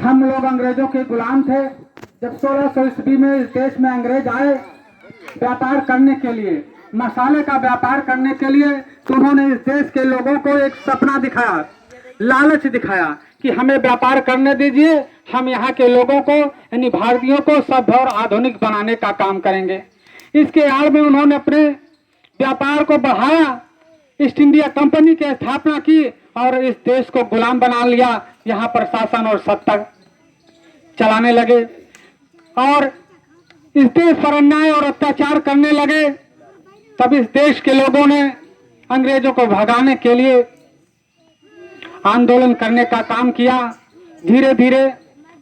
हम लोग अंग्रेजों के गुलाम थे। जब 1600 ईस्वी में इस देश में अंग्रेज आए व्यापार करने के लिए, मसाले का व्यापार करने के लिए, तो उन्होंने इस देश के लोगों को एक सपना दिखाया, लालच दिखाया कि हमें व्यापार करने दीजिए, हम यहाँ के लोगों को यानी भारतीयों को सभ्य और आधुनिक बनाने का काम करेंगे। इसके आड़ में उन्होंने अपने व्यापार को बढ़ाया, ईस्ट इंडिया कंपनी की स्थापना की और इस देश को गुलाम बना लिया। यहाँ पर शासन और सत्ता चलाने लगे और इस देश पर अन्याय और अत्याचार करने लगे। तब इस देश के लोगों ने अंग्रेजों को भगाने के लिए आंदोलन करने का काम किया। धीरे धीरे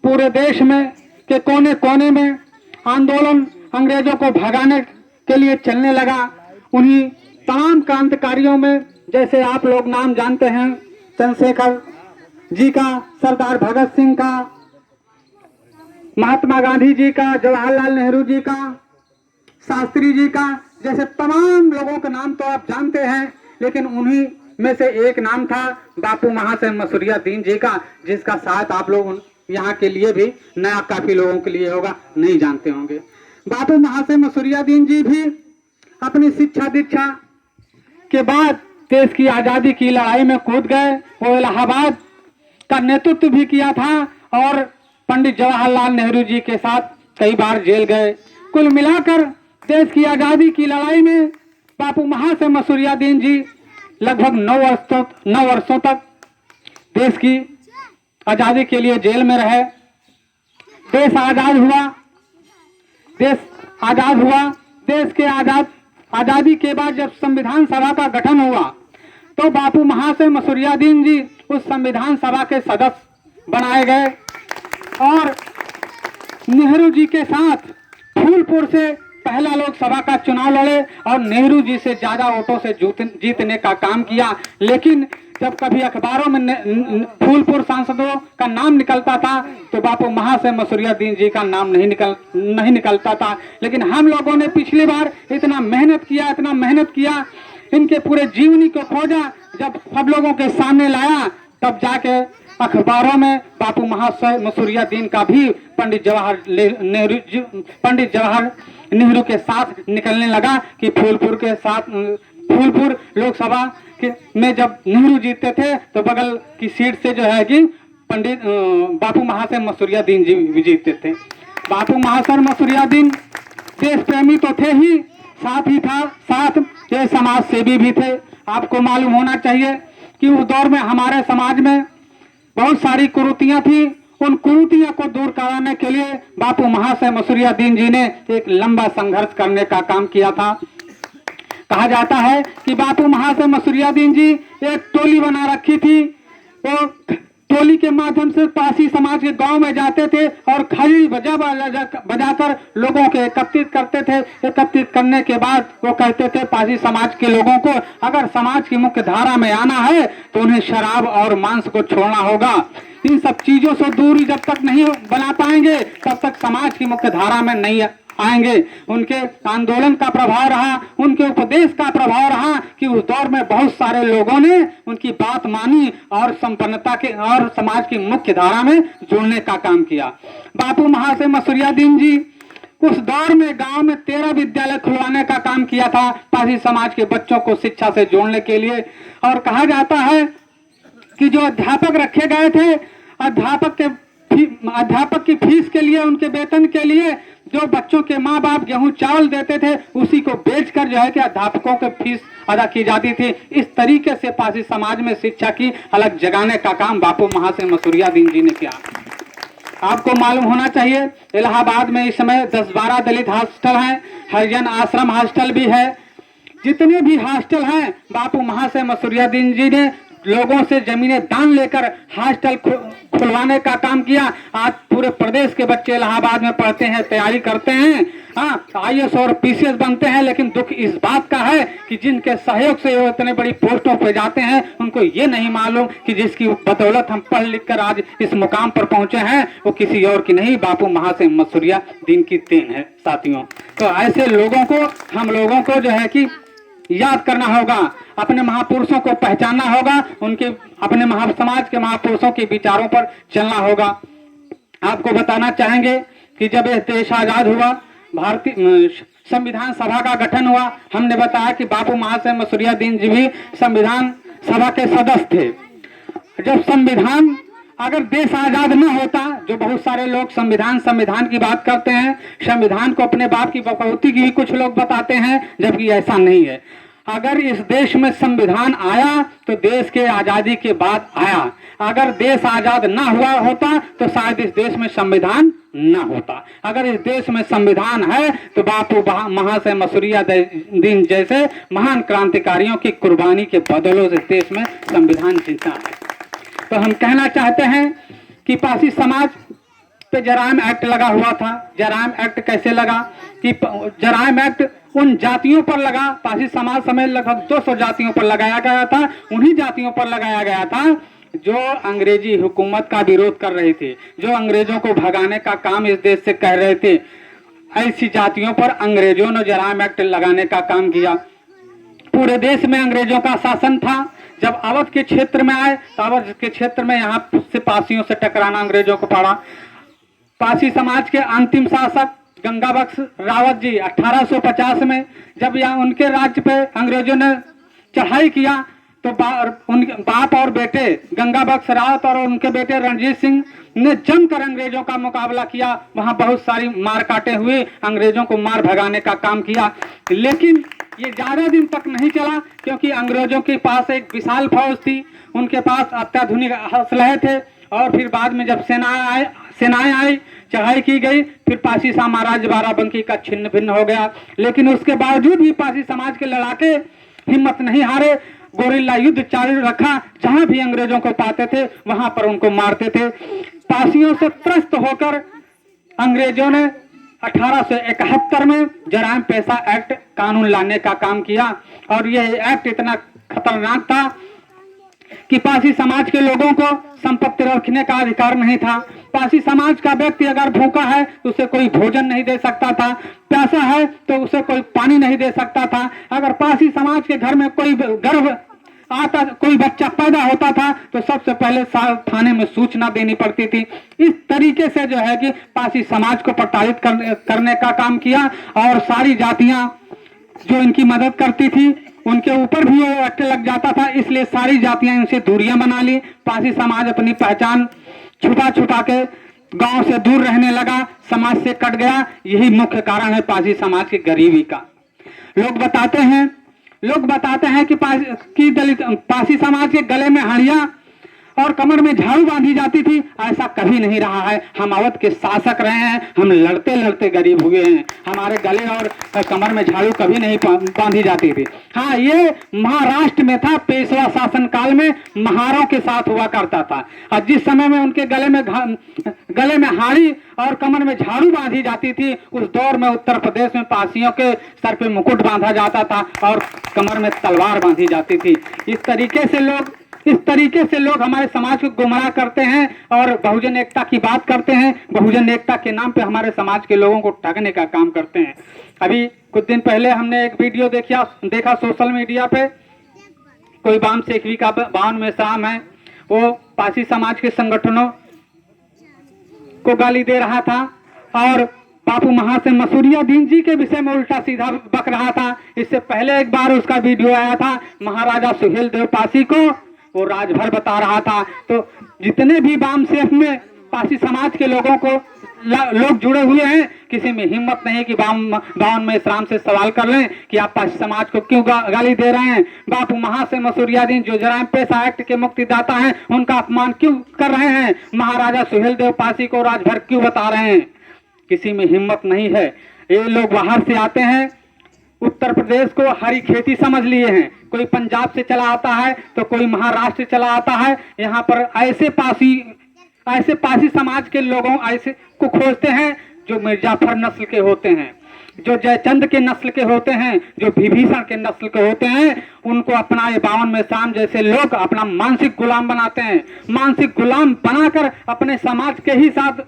पूरे देश में के कोने कोने में आंदोलन अंग्रेजों को भगाने के लिए चलने लगा। उन्हीं तमाम क्रांतिकारियों में जैसे आप लोग नाम जानते हैं, चंद्रशेखर जी का, सरदार भगत सिंह का, महात्मा गांधी जी का, जवाहरलाल नेहरू जी का, शास्त्री जी का, जैसे तमाम लोगों के नाम तो आप जानते हैं। लेकिन उन्हीं में से एक नाम था बापू महाशय मसूरिया दीन जी का, जिसका शायद आप लोग यहाँ के लिए भी नया, काफी लोगों के लिए होगा, नहीं जानते होंगे। बापू महाशय मसूरिया दीन जी भी अपनी शिक्षा दीक्षा के बाद देश की आजादी की लड़ाई में कूद गए। वो इलाहाबाद का नेतृत्व भी किया था और पंडित जवाहरलाल नेहरू जी के साथ कई बार जेल गए। कुल मिलाकर देश की आजादी की लड़ाई में बापू महाशय मसूरिया दीन जी लगभग 9 वर्षों तक देश की आजादी के लिए जेल में रहे। देश आजाद हुआ। देश के आजादी के बाद जब संविधान सभा का गठन हुआ तो बापू महाशय मसूरिया दीन जी उस संविधान सभा के सदस्य बनाए गए और नेहरू जी के साथ फूलपुर से पहला लोकसभा का चुनाव लड़े और नेहरू जी से ज्यादा वोटों से जीतने का काम किया। लेकिन जब कभी अखबारों में फूलपुर सांसदों का नाम निकलता था तो बापू महाशय मसूरिया दीन जी का नाम नहीं निकलता था। लेकिन हम लोगों ने पिछली बार इतना मेहनत किया, इनके पूरे जीवनी को खोजा, जब सब लोगों के सामने लाया, तब जाके अखबारों में बापू महाशय मसूरिया दीन का भी पंडित जवाहर नेहरू के साथ निकलने लगा कि फूलपुर लोकसभा में जब नेहरू जीतते थे तो बगल की सीट से जो है कि पंडित बापू महाशय मसूरिया दीन जी भी जीतते थे। बापू महाशय मसूरिया दीन देश प्रेमी तो थे ही, साथ ये समाज सेवी भी थे। आपको मालूम होना चाहिए कि उस दौर में हमारे समाज में बहुत सारी कुरीतियां थी। उन कुरीतियों को दूर कराने के लिए बापू महाशय मसूरिया दीन जी ने एक लंबा संघर्ष करने का काम किया था। कहा जाता है कि बापू महाशय मसूरिया दीन जी एक टोली बना रखी थी। वो टोली के माध्यम से पासी समाज के गांव में जाते थे और खड़ी बजाकर लोगों को एकत्रित करते थे। एकत्रित करने के बाद वो कहते थे पासी समाज के लोगों को अगर समाज की मुख्य धारा में आना है तो उन्हें शराब और मांस को छोड़ना होगा। इन सब चीजों से दूरी जब तक नहीं बना पाएंगे तब तक समाज की मुख्य धारा में नहीं आएंगे। उनके आंदोलन का प्रभाव रहा, उनके उपदेश का प्रभाव रहा कि उस दौर में बहुत सारे लोगों ने उनकी बात मानी और संपन्नता के और समाज की मुख्य धारा में जोड़ने का काम किया। बापू महाशय मसूरिया दीन जी उस दौर में गांव में 13 विद्यालय खुलवाने का काम किया था पासी समाज के बच्चों को शिक्षा से जोड़ने के लिए। और कहा जाता है कि जो अध्यापक रखे गए थे, अध्यापक की फीस के लिए, उनके वेतन के लिए जो बच्चों के माँ बाप गेहूं चावल देते थे उसी को बेचकर जो है कि अध्यापकों की फीस अदा की जाती थी। इस तरीके से पासी समाज में शिक्षा की अलग जगाने का काम बापू महाशय मसूरिया दीन जी ने किया। आपको मालूम होना चाहिए इलाहाबाद में इस समय 10-12 दलित हॉस्टल हैं, हरिजन आश्रम हॉस्टल भी है। जितने भी हॉस्टल हैं बापू महाशय मसूरिया दीन जी ने लोगों से जमीनें दान लेकर हॉस्टल खुलवाने का काम किया। आज पूरे प्रदेश के बच्चे इलाहाबाद में पढ़ते हैं, तैयारी करते हैं, IAS और PCS बनते हैं। लेकिन दुख इस बात का है कि जिनके सहयोग से वो इतने बड़ी पोस्टों पर जाते हैं उनको ये नहीं मालूम कि जिसकी बदौलत हम पढ़ लिख कर आज इस मुकाम पर पहुंचे हैं वो किसी और की नहीं, बापू महाशय मसूरिया दीन की देन है साथियों। तो ऐसे लोगों को हम लोगों को जो है कि याद करना होगा, अपने महापुरुषों को पहचानना होगा, उनके अपने समाज के महापुरुषों के विचारों पर चलना होगा। आपको बताना चाहेंगे कि जब यह देश आजाद हुआ, भारतीय संविधान सभा का गठन हुआ, हमने बताया कि बापू महाशय मसूरिया दीन जी भी संविधान सभा के सदस्य थे। जब संविधान, अगर देश आजाद न होता, जो बहुत सारे लोग संविधान की बात करते हैं, संविधान को अपने बाप की बकौती की भी कुछ लोग बताते हैं, जबकि ऐसा नहीं है। अगर इस देश में संविधान आया तो देश के आजादी के बाद आया। अगर देश आजाद ना हुआ होता तो शायद इस देश में संविधान ना होता। अगर इस देश में संविधान है तो बापू महाशय मसूरिया दीन जैसे महान क्रांतिकारियों की कुर्बानी के बदौलत इस देश में संविधान जीता है। तो हम कहना चाहते हैं कि पासी समाज पे जराइम एक्ट लगा हुआ था। जराइम एक्ट कैसे लगा कि जराइम एक्ट उन जातियों पर लगा, पासी समाज समेत लगभग 200 जातियों पर लगाया गया था। उन्हीं जातियों पर लगाया गया था जो अंग्रेजी हुकूमत का विरोध कर रहे थे, जो अंग्रेजों को भगाने का काम इस देश से कर रहे थे। ऐसी जातियों पर अंग्रेजों ने जराइम एक्ट लगाने का काम किया। पूरे देश में अंग्रेजों का शासन था। जब अवध के क्षेत्र में आए तो अवध के क्षेत्र में यहाँ से पासियों से टकराना अंग्रेजों को पड़ा। पासी समाज के अंतिम शासक गंगा बख्श रावत जी 1850 में जब यहाँ उनके राज्य पे अंग्रेजों ने चढ़ाई किया तो उनके बाप और बेटे गंगा बख्श रावत और उनके बेटे रणजीत सिंह ने जमकर अंग्रेजों का मुकाबला किया। वहां बहुत सारी मार काटे हुए, अंग्रेजों को मार भगाने का काम किया। लेकिन ये ज्यादा दिन तक नहीं चला, क्योंकि अंग्रेजों के पास एक विशाल फौज थी, उनके पास अत्याधुनिक असलहे थे। और फिर बाद में जब सेनाएं आई, चढ़ाई की गई, फिर पासी साम्राज्य बाराबंकी का छिन्न भिन्न हो गया। लेकिन उसके बावजूद भी पासी समाज के लड़ाके हिम्मत नहीं हारे, गोरिल्ला युद्ध चालू रखा। जहां भी अंग्रेजों को पाते थे वहां पर उनको मारते थे। पासियों से त्रस्त होकर अंग्रेजों ने 1871 में जराइम पेशा एक्ट कानून लाने का काम किया। और यह एक्ट इतना खतरनाक था कि पासी समाज के लोगों को संपत्ति रखने का अधिकार नहीं था। पासी समाज का व्यक्ति अगर भूखा है तो उसे कोई भोजन नहीं दे सकता था, प्यासा है तो उसे कोई पानी नहीं दे सकता था। अगर पासी समाज के घर में कोई गर्भ आता, कोई बच्चा पैदा होता था तो सबसे पहले थाने में सूचना देनी पड़ती थी। इस तरीके से जो है कि पासी समाज को प्रताड़ित करने का काम किया। और सारी जातियां जो इनकी मदद करती थी उनके ऊपर भी ये एक्ट लग जाता था, इसलिए सारी जातियां इनसे दूरियां बना ली। पासी समाज अपनी पहचान छुपा छुपा के गांव से दूर रहने लगा, समाज से कट गया। यही मुख्य कारण है पासी समाज की गरीबी का। लोग बताते हैं कि दलित पासी समाज के गले में हड़िया और कमर में झाड़ू बांधी जाती थी। ऐसा कभी नहीं रहा है। हम अवध के शासक रहे हैं, हम लड़ते लड़ते गरीब हुए हैं। हमारे गले और कमर में झाड़ू कभी नहीं बांधी जाती थी। हाँ, ये महाराष्ट्र में था, पेशवा शासन काल में महारों के साथ हुआ करता था। और जिस समय में उनके गले में हाड़ी और कमर में झाड़ू बांधी जाती थी, उस दौर में उत्तर प्रदेश में पासियों के सर पे मुकुट बांधा जाता था और कमर में तलवार बांधी जाती थी। इस तरीके से लोग हमारे समाज को गुमराह करते हैं और बहुजन एकता की बात करते हैं। बहुजन एकता के नाम पे हमारे समाज के लोगों को ठगने का काम करते हैं। अभी कुछ दिन पहले हमने एक वीडियो देखा सोशल मीडिया पे। कोई बाम शेखवी का बावन में शाम है, वो पासी समाज के संगठनों को गाली दे रहा था और बापू महाशय मसूरिया दीन जी के विषय में उल्टा सीधा बक रहा था। इससे पहले एक बार उसका वीडियो आया था, महाराजा सुहेल देव पासी को वो राजभर बता रहा था। तो जितने भी बाम सेफ में पासी समाज के लोगों को लोग जुड़े हुए हैं, किसी में हिम्मत नहीं कि बावन में इस्लाम से सवाल कर लें कि आप पासी समाज को क्यों गाली दे रहे हैं। बापू महाशय मसूरिया दीन जो जराइम पेशा एक्ट के मुक्तिदाता हैं, उनका अपमान क्यों कर रहे हैं। महाराजा सुहेल देव पासी को राजभर क्यों बता रहे हैं। किसी में हिम्मत नहीं है। ये लोग बाहर से आते हैं, उत्तर प्रदेश को हरी खेती समझ लिए हैं। कोई पंजाब से चला आता है तो कोई महाराष्ट्र से चला आता है। यहाँ पर ऐसे पासी समाज के लोगों ऐसे को खोजते हैं जो मिर्जाफर नस्ल के होते हैं, जो जयचंद के नस्ल के होते हैं, जो विभीषण के नस्ल के होते हैं। उनको अपना ये बावन में शाम जैसे लोग अपना मानसिक गुलाम बनाते हैं। मानसिक गुलाम बनाकर अपने समाज के ही साथ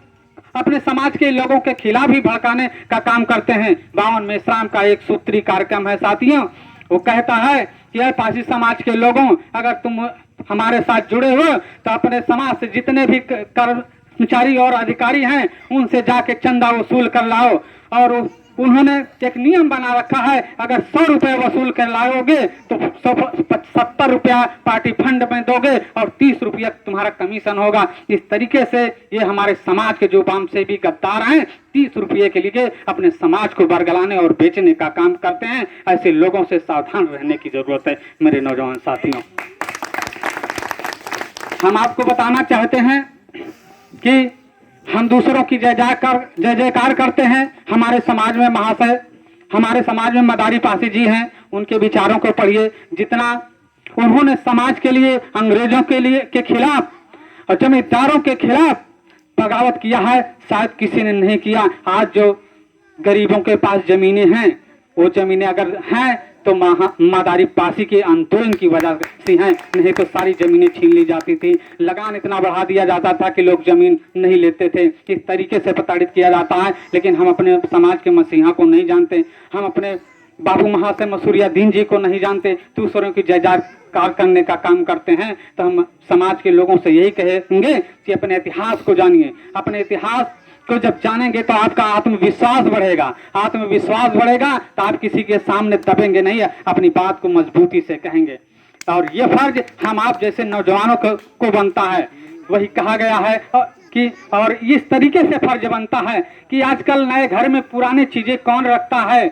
अपने समाज के लोगों के खिलाफ ही भड़काने का काम करते हैं। बावन में शाम का एक सूत्री कार्यक्रम है साथियों। वो कहता है कि पासी समाज के लोगों, अगर तुम हमारे साथ जुड़े हो तो अपने समाज से जितने भी कर्मचारी और अधिकारी हैं उनसे जाके चंदा वसूल कर लाओ। और उन्होंने एक नियम बना रखा है, अगर 100 रुपये वसूल कर लाओगे तो 70 रुपया पार्टी फंड में दोगे और 30 रुपया तुम्हारा कमीशन होगा। इस तरीके से ये हमारे समाज के जो वामसेवी गद्दार हैं 30 रुपये के लिए अपने समाज को बरगलाने और बेचने का काम करते हैं। ऐसे लोगों से सावधान रहने की जरूरत है मेरे नौजवान साथियों। हम आपको बताना चाहते हैं कि हम दूसरों की जय जयकार करते हैं। हमारे समाज में महाशय, हमारे समाज में मदारी पासी जी हैं, उनके विचारों को पढ़िए। जितना उन्होंने समाज के लिए, अंग्रेजों के खिलाफ और जमींदारों के खिलाफ बगावत किया है, शायद किसी ने नहीं किया। आज जो गरीबों के पास जमीनें हैं, वो जमीनें अगर हैं तो मदारी पासी के आंदोलन की वजह से हैं, नहीं तो सारी जमीनें छीन ली जाती थी। लगान इतना बढ़ा दिया जाता था कि लोग जमीन नहीं लेते थे। इस तरीके से प्रताड़ित किया जाता है। लेकिन हम अपने समाज के मसीहा को नहीं जानते, हम अपने बाबू महाशय मसूरिया दीन जी को नहीं जानते, दूसरों की जय जयकार करने का काम करते हैं। तो हम समाज के लोगों से यही कहेंगे कि अपने इतिहास को जानिए। अपने इतिहास को जब जानेंगे तो आपका आत्मविश्वास बढ़ेगा। आत्मविश्वास बढ़ेगा तो आप किसी के सामने दबेंगे नहीं, अपनी बात को मजबूती से कहेंगे। और ये फर्ज हम आप जैसे नौजवानों को बनता है। वही कहा गया है कि और इस तरीके से फर्ज बनता है कि आजकल नए घर में पुरानी चीजें कौन रखता है,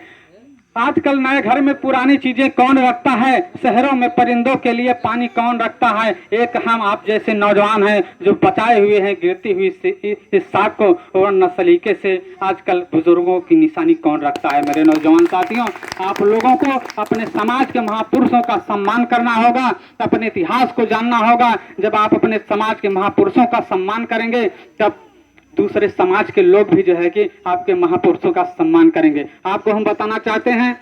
आजकल नए घर में पुरानी चीजें कौन रखता है, शहरों में परिंदों के लिए पानी कौन रखता है। एक हम आप जैसे नौजवान हैं जो बचाए हुए हैं गिरती हुई इस साख को, और न सलीके से आजकल बुजुर्गों की निशानी कौन रखता है। मेरे नौजवान साथियों, आप लोगों को अपने समाज के महापुरुषों का सम्मान करना होगा, अपने इतिहास को जानना होगा। जब आप अपने समाज के महापुरुषों का सम्मान करेंगे तब दूसरे समाज के लोग भी जो है कि आपके महापुरुषों का सम्मान करेंगे। आपको हम बताना चाहते हैं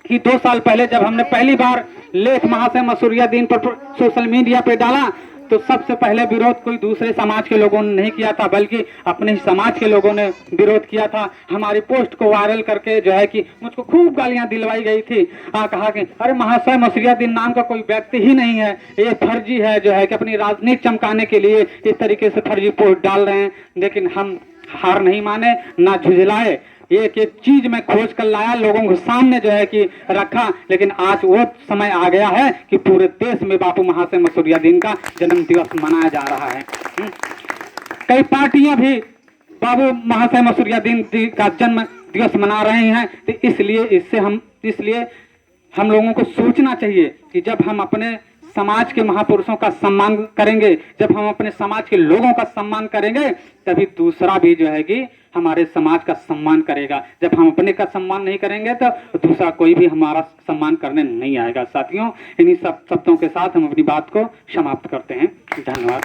कि 2 साल पहले जब हमने पहली बार लेख महाशय मसूरिया दीन पर सोशल मीडिया पे डाला तो सबसे पहले विरोध कोई दूसरे समाज के लोगों ने नहीं किया था, बल्कि अपने ही समाज के लोगों ने विरोध किया था। हमारी पोस्ट को वायरल करके जो है कि मुझको खूब गालियां दिलवाई गई थी। कहा कि अरे महाशय मसूरिया दीन नाम का कोई व्यक्ति ही नहीं है, ये फर्जी है जो है कि अपनी राजनीति चमकाने के लिए इस तरीके से फर्जी पोस्ट डाल रहे हैं। लेकिन हम हार नहीं माने, ना झुझलाए, एक एक चीज में खोज कर लाया, लोगों के सामने जो है कि रखा। लेकिन आज वो समय आ गया है कि पूरे देश में बापू महाशय मसूरिया दीन का जन्म दिवस मनाया जा रहा है। कई पार्टियां भी बाबू महाशय मसूरिया दीन का जन्म दिवस मना रहे हैं। तो इसलिए हम लोगों को सोचना चाहिए कि जब हम अपने समाज के महापुरुषों का सम्मान करेंगे, जब हम अपने समाज के लोगों का सम्मान करेंगे, तभी दूसरा भी जो है कि हमारे समाज का सम्मान करेगा। जब हम अपने का सम्मान नहीं करेंगे तो दूसरा कोई भी हमारा सम्मान करने नहीं आएगा। साथियों, इन्हीं सब शब्दों के साथ हम अपनी बात को समाप्त करते हैं। धन्यवाद।